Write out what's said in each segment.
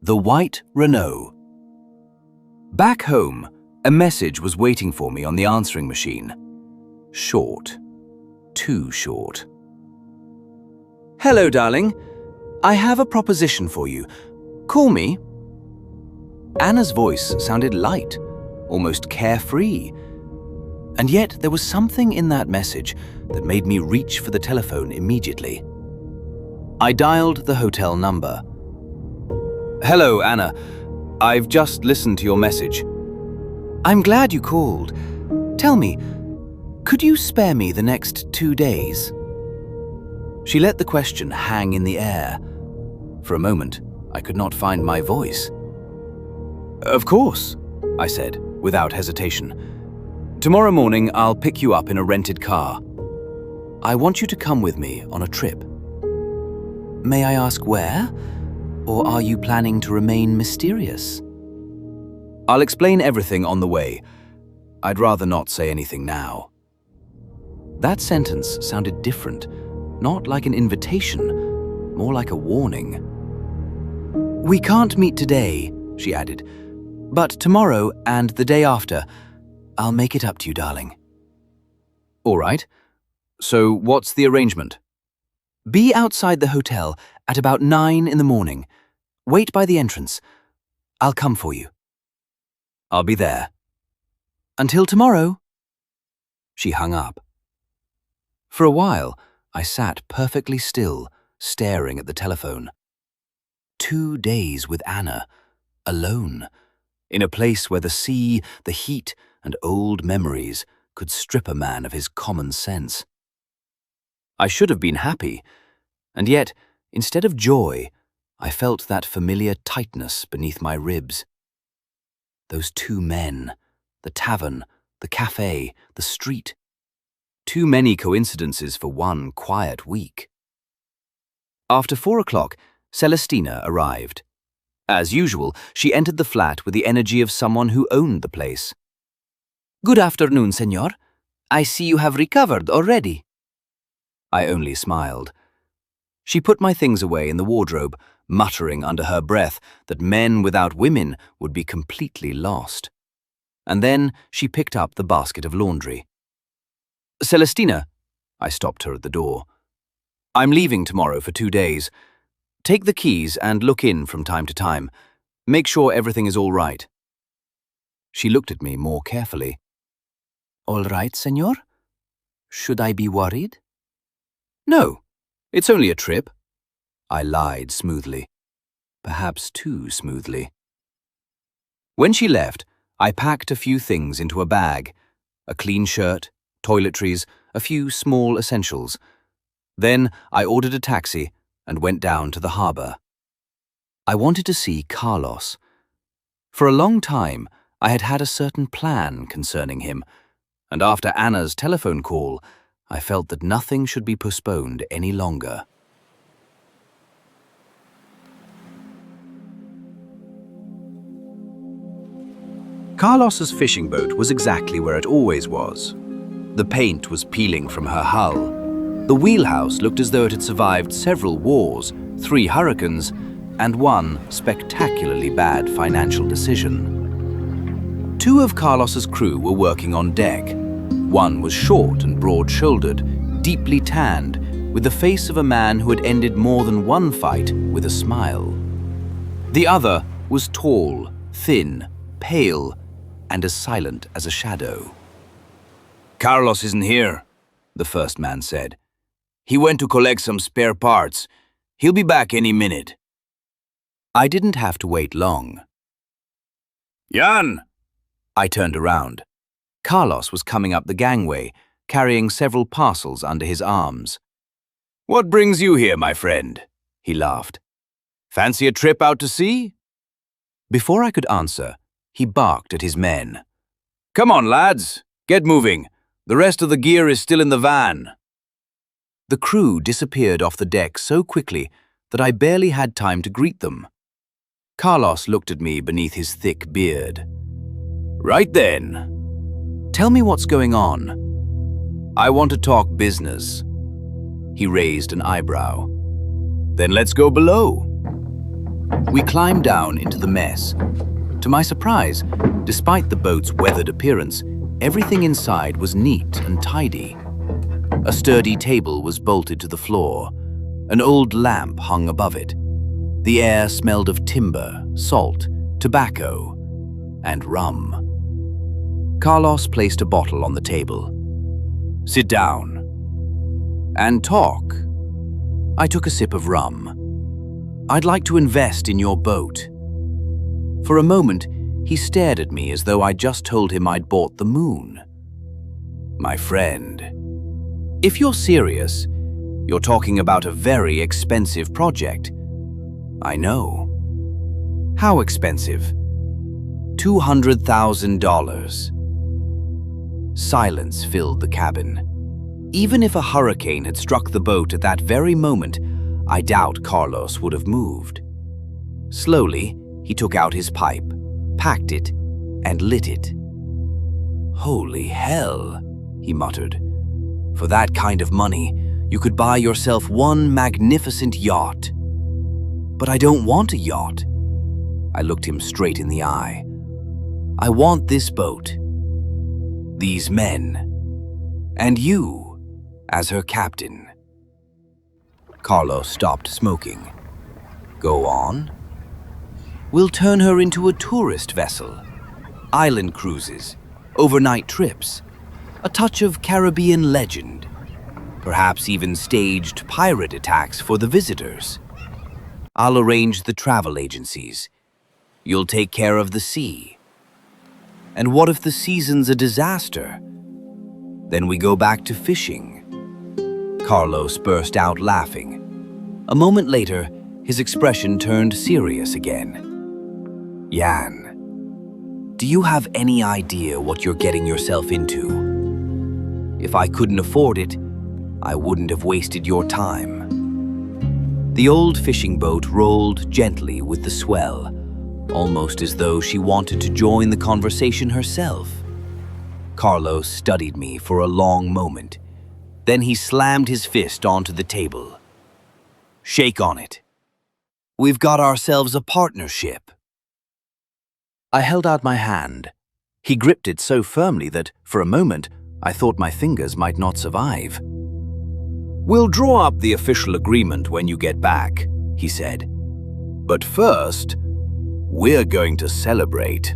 The white Renault. Back home, a message was waiting for me on the answering machine. Short. Too short. Hello, darling. I have a proposition for you. Call me. Anna's voice sounded light, almost carefree. And yet there was something in that message that made me reach for the telephone immediately. I dialed the hotel number. Hello, Anna. I've just listened to your message. I'm glad you called. Tell me, could you spare me the next 2 days? She let the question hang in the air. For a moment, I could not find my voice. Of course, I said, without hesitation. Tomorrow morning, I'll pick you up in a rented car. I want you to come with me on a trip. May I ask where? Or are you planning to remain mysterious? I'll explain everything on the way. I'd rather not say anything now. That sentence sounded different, not like an invitation, more like a warning. We can't meet today, she added, but tomorrow and the day after, I'll make it up to you, darling. All right. So what's the arrangement? Be outside the hotel at about 9 in the morning. Wait by the entrance. I'll come for you. I'll be there. Until tomorrow. She hung up. For a while, I sat perfectly still, staring at the telephone. 2 days with Anna, alone, in a place where the sea, the heat, and old memories could strip a man of his common sense. I should have been happy, and yet, instead of joy, I felt that familiar tightness beneath my ribs. Those 2 men, the tavern, the cafe, the street. Too many coincidences for one quiet week. After 4 o'clock, Celestina arrived. As usual, she entered the flat with the energy of someone who owned the place. Good afternoon, senor. I see you have recovered already. I only smiled. She put my things away in the wardrobe, muttering under her breath that men without women would be completely lost. And then she picked up the basket of laundry. Celestina, I stopped her at the door. I'm leaving tomorrow for 2 days. Take the keys and look in from time to time. Make sure everything is all right. She looked at me more carefully. All right, senor? Should I be worried? No, it's only a trip. I lied smoothly, perhaps too smoothly. When she left, I packed a few things into a bag, a clean shirt, toiletries, a few small essentials. Then I ordered a taxi and went down to the harbour. I wanted to see Carlos. For a long time, I had had a certain plan concerning him, and after Anna's telephone call, I felt that nothing should be postponed any longer. Carlos's fishing boat was exactly where it always was. The paint was peeling from her hull. The wheelhouse looked as though it had survived several wars, 3 hurricanes, and 1 spectacularly bad financial decision. 2 of Carlos's crew were working on deck. One was short and broad-shouldered, deeply tanned, with the face of a man who had ended more than one fight with a smile. The other was tall, thin, pale, and as silent as a shadow. Carlos isn't here, the first man said. He went to collect some spare parts. He'll be back any minute. I didn't have to wait long. Jan! I turned around. Carlos was coming up the gangway, carrying several parcels under his arms. What brings you here, my friend? He laughed. Fancy a trip out to sea? Before I could answer, he barked at his men. Come on, lads, get moving. The rest of the gear is still in the van. The crew disappeared off the deck so quickly that I barely had time to greet them. Carlos looked at me beneath his thick beard. Right then. Tell me what's going on. I want to talk business. He raised an eyebrow. Then let's go below. We climbed down into the mess. To my surprise, despite the boat's weathered appearance, everything inside was neat and tidy. A sturdy table was bolted to the floor. An old lamp hung above it. The air smelled of timber, salt, tobacco, and rum. Carlos placed a bottle on the table. "Sit down and talk." I took a sip of rum. "I'd like to invest in your boat." For a moment, he stared at me as though I'd just told him I'd bought the moon. "My friend, if you're serious, you're talking about a very expensive project." "I know." "How expensive?" $200,000. Silence filled the cabin. Even if a hurricane had struck the boat at that very moment, I doubt Carlos would have moved. Slowly, he took out his pipe, packed it, and lit it. "Holy hell," he muttered. "For that kind of money, you could buy yourself one magnificent yacht." "But I don't want a yacht." I looked him straight in the eye. "I want this boat, these men, and you as her captain." Carlos stopped smoking. "Go on." "We'll turn her into a tourist vessel. Island cruises, overnight trips, a touch of Caribbean legend, perhaps even staged pirate attacks for the visitors. I'll arrange the travel agencies. You'll take care of the sea. And what if the season's a disaster? Then we go back to fishing." Carlos burst out laughing. A moment later, his expression turned serious again. "Jan, do you have any idea what you're getting yourself into? If I couldn't afford it, I wouldn't have wasted your time." The old fishing boat rolled gently with the swell, almost as though she wanted to join the conversation herself. Carlos studied me for a long moment. Then he slammed his fist onto the table. "Shake on it. We've got ourselves a partnership." I held out my hand. He gripped it so firmly that, for a moment, I thought my fingers might not survive. "We'll draw up the official agreement when you get back," he said. "But first, we're going to celebrate."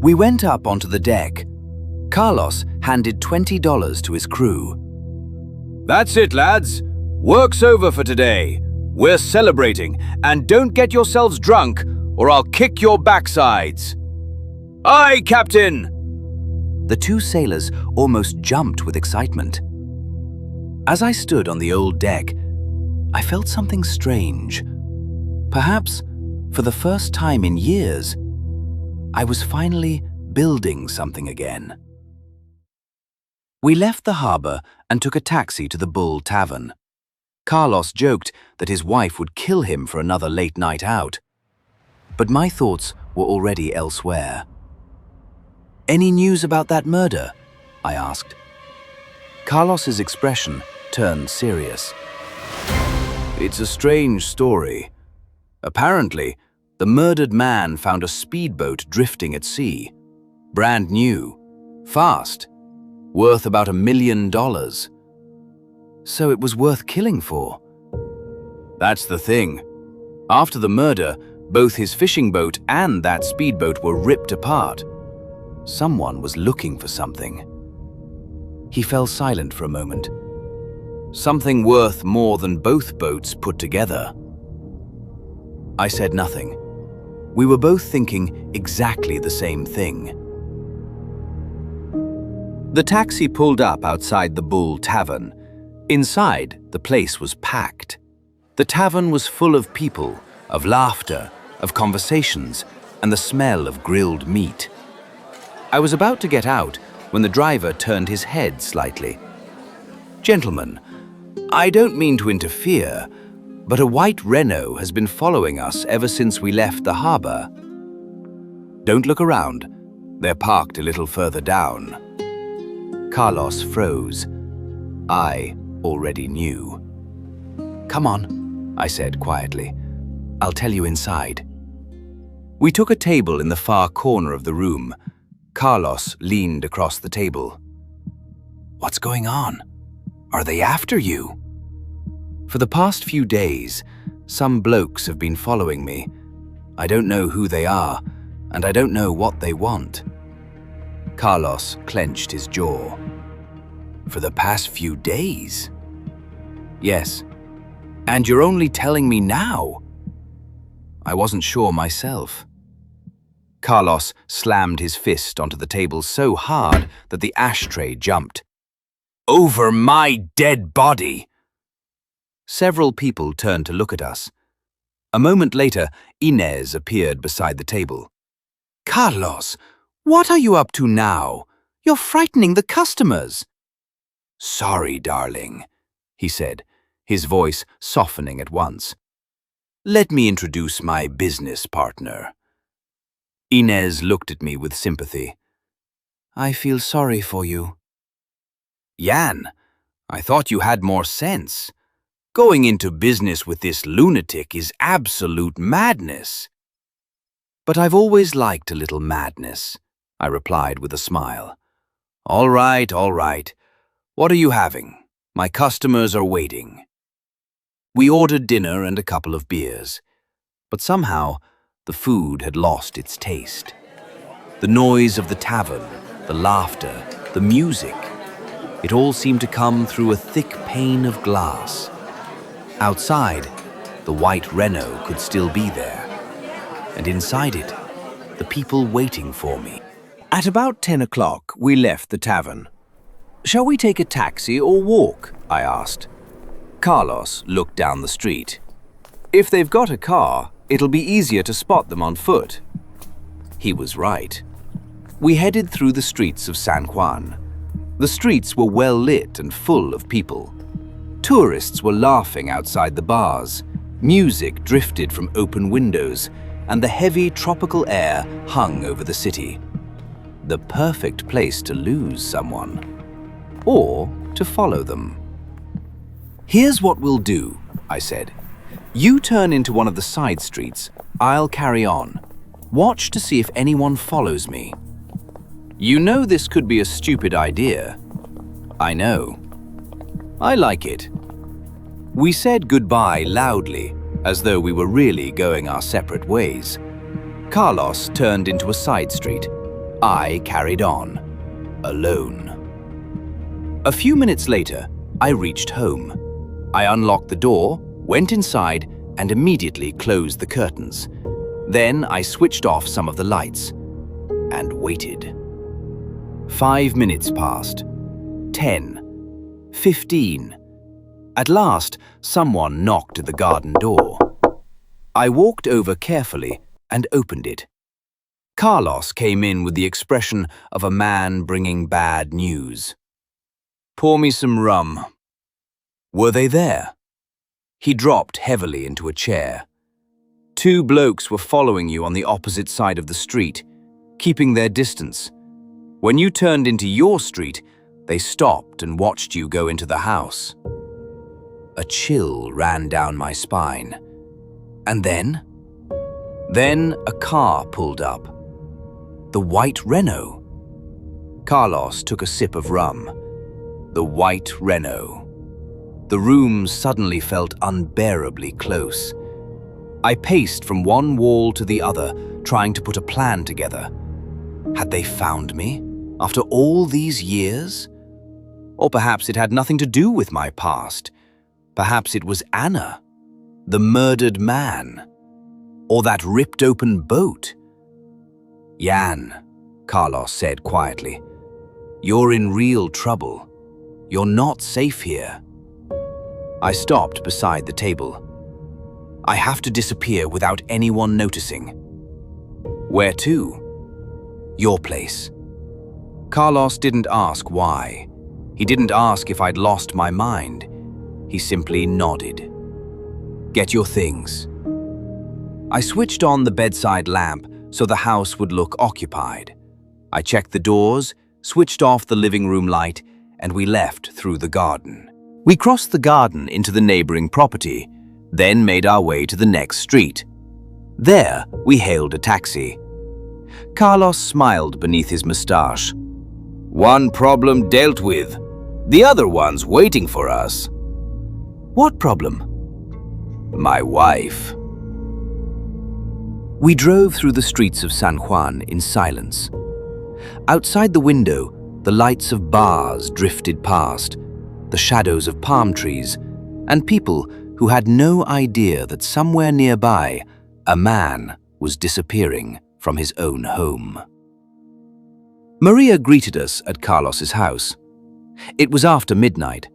We went up onto the deck. Carlos handed $20 to his crew. "That's it, lads. Work's over for today. We're celebrating, and don't get yourselves drunk, or I'll kick your backsides." "Aye, Captain!" The two sailors almost jumped with excitement. As I stood on the old deck, I felt something strange. Perhaps, for the first time in years, I was finally building something again. We left the harbor and took a taxi to the Bull Tavern. Carlos joked that his wife would kill him for another late night out. But my thoughts were already elsewhere. "Any news about that murder?" I asked. Carlos's expression turned serious. "It's a strange story. Apparently, the murdered man found a speedboat drifting at sea. Brand new, fast, worth about $1 million. So it was worth killing for." "That's the thing. After the murder, both his fishing boat and that speedboat were ripped apart. Someone was looking for something." He fell silent for a moment. "Something worth more than both boats put together." I said nothing. We were both thinking exactly the same thing. The taxi pulled up outside the Bull Tavern. Inside, the place was packed. The tavern was full of people, of laughter, of conversations, and the smell of grilled meat. I was about to get out when the driver turned his head slightly. "Gentlemen, I don't mean to interfere, but a white Renault has been following us ever since we left the harbor." "Don't look around. They're parked a little further down." Carlos froze. I already knew. "Come on," I said quietly. I'll tell you inside. We took a table in the far corner of the room. Carlos leaned across the table. What's going on? Are they after you? For the past few days, some blokes have been following me. I don't know who they are, and I don't know what they want. Carlos clenched his jaw. For the past few days? Yes. And you're only telling me now? I wasn't sure myself. Carlos slammed his fist onto the table so hard that the ashtray jumped. Over my dead body! Several people turned to look at us. A moment later, Inez appeared beside the table. Carlos, what are you up to now? You're frightening the customers. Sorry, darling, he said, his voice softening at once. Let me introduce my business partner. Inez looked at me with sympathy. I feel sorry for you. Jan, I thought you had more sense. Going into business with this lunatic is absolute madness. But I've always liked a little madness, I replied with a smile. All right, all right. What are you having? My customers are waiting. We ordered dinner and a couple of beers, but somehow the food had lost its taste. The noise of the tavern, the laughter, the music, it all seemed to come through a thick pane of glass. Outside, the white Renault could still be there, and inside it, the people waiting for me. At about 10 o'clock, we left the tavern. Shall we take a taxi or walk? I asked. Carlos looked down the street. If they've got a car, it'll be easier to spot them on foot. He was right. We headed through the streets of San Juan. The streets were well lit and full of people. Tourists were laughing outside the bars. Music drifted from open windows, and the heavy tropical air hung over the city. The perfect place to lose someone, or to follow them. Here's what we'll do, I said. You turn into one of the side streets, I'll carry on. Watch to see if anyone follows me. You know this could be a stupid idea. I know. I like it. We said goodbye loudly, as though we were really going our separate ways. Carlos turned into a side street. I carried on, alone. A few minutes later, I reached home. I unlocked the door, went inside, and immediately closed the curtains. Then I switched off some of the lights and waited. 5 minutes passed. 10. 15. At last, someone knocked at the garden door. I walked over carefully and opened it. Carlos came in with the expression of a man bringing bad news. Pour me some rum. Were they there? He dropped heavily into a chair. 2 blokes were following you on the opposite side of the street, keeping their distance. When you turned into your street, they stopped and watched you go into the house. A chill ran down my spine. And then? Then a car pulled up. The white Renault. Carlos took a sip of rum. The white Renault. The room suddenly felt unbearably close. I paced from one wall to the other, trying to put a plan together. Had they found me, after all these years? Or perhaps it had nothing to do with my past. Perhaps it was Anna, the murdered man, or that ripped-open boat. Jan, Carlos said quietly, you're in real trouble. You're not safe here. I stopped beside the table. I have to disappear without anyone noticing. Where to? Your place. Carlos didn't ask why. He didn't ask if I'd lost my mind. He simply nodded. Get your things. I switched on the bedside lamp so the house would look occupied. I checked the doors, switched off the living room light, and we left through the garden. We crossed the garden into the neighboring property. then made our way to the next street. There, we hailed a taxi. Carlos smiled beneath his mustache. One problem dealt with. The other one's waiting for us. What problem? My wife. We drove through the streets of San Juan in silence. Outside the window, the lights of bars drifted past, the shadows of palm trees, and people who had no idea that somewhere nearby, a man was disappearing from his own home. Maria greeted us at Carlos's house. It was after midnight.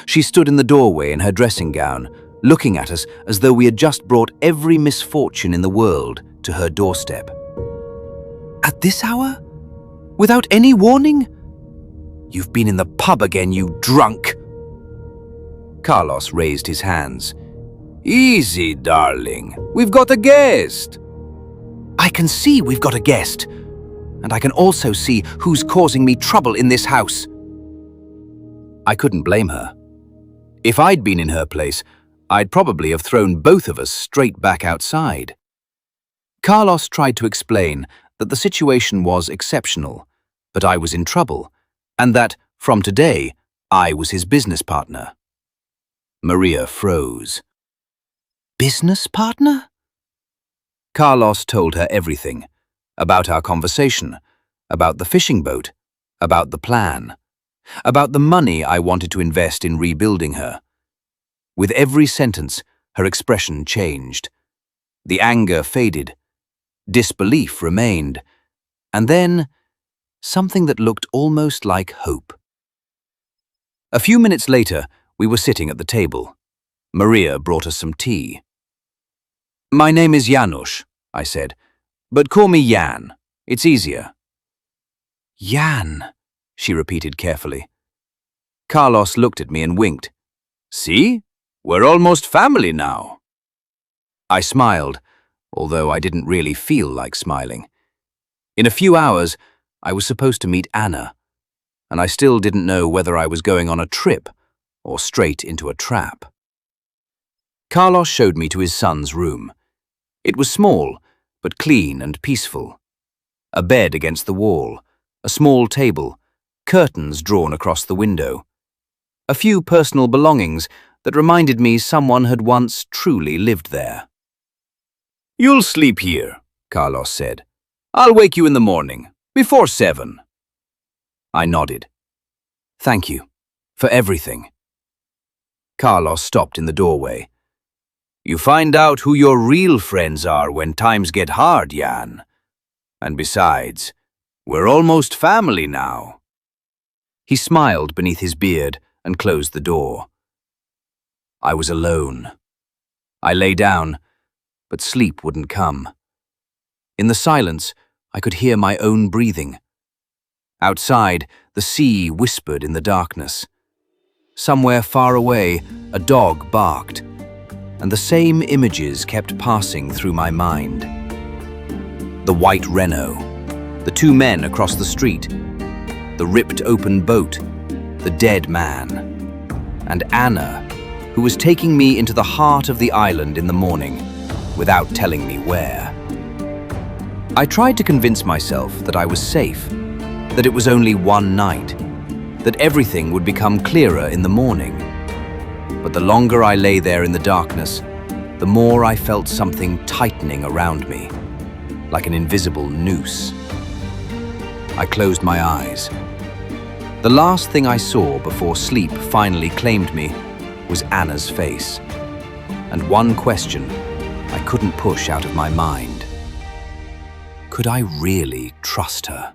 She stood in the doorway in her dressing gown, looking at us as though we had just brought every misfortune in the world to her doorstep. At this hour? Without any warning? You've been in the pub again, you drunk! Carlos raised his hands. Easy, darling. We've got a guest. I can see we've got a guest. And I can also see who's causing me trouble in this house. I couldn't blame her. If I'd been in her place, I'd probably have thrown both of us straight back outside. Carlos tried to explain that the situation was exceptional, but I was in trouble, and that, from today, I was his business partner. Maria froze. Business partner? Carlos told her everything, about our conversation, about the fishing boat, about the plan, about the money I wanted to invest in rebuilding her. With every sentence, her expression changed. The anger faded, disbelief remained, and then something that looked almost like hope. A few minutes later, we were sitting at the table. Maria brought us some tea. My name is Janusz, I said, but call me Jan. It's easier. Jan, she repeated carefully. Carlos looked at me and winked. See? We're almost family now. I smiled, although I didn't really feel like smiling. In a few hours, I was supposed to meet Anna, and I still didn't know whether I was going on a trip or straight into a trap. Carlos showed me to his son's room. It was small, but clean and peaceful. A bed against the wall, a small table, curtains drawn across the window. A few personal belongings that reminded me someone had once truly lived there. You'll sleep here, Carlos said. I'll wake you in the morning, before 7. I nodded. Thank you, for everything. Carlos stopped in the doorway. You find out who your real friends are when times get hard, Jan. And besides, we're almost family now. He smiled beneath his beard and closed the door. I was alone. I lay down, but sleep wouldn't come. In the silence, I could hear my own breathing. Outside, the sea whispered in the darkness. Somewhere far away, a dog barked, and the same images kept passing through my mind. The white Renault, the 2 men across the street, the ripped open boat, the dead man, and Anna, who was taking me into the heart of the island in the morning, without telling me where. I tried to convince myself that I was safe, that it was only one night, that everything would become clearer in the morning. But the longer I lay there in the darkness, the more I felt something tightening around me, like an invisible noose. I closed my eyes. The last thing I saw before sleep finally claimed me was Anna's face, and one question I couldn't push out of my mind. Could I really trust her?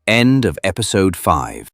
End of episode 5.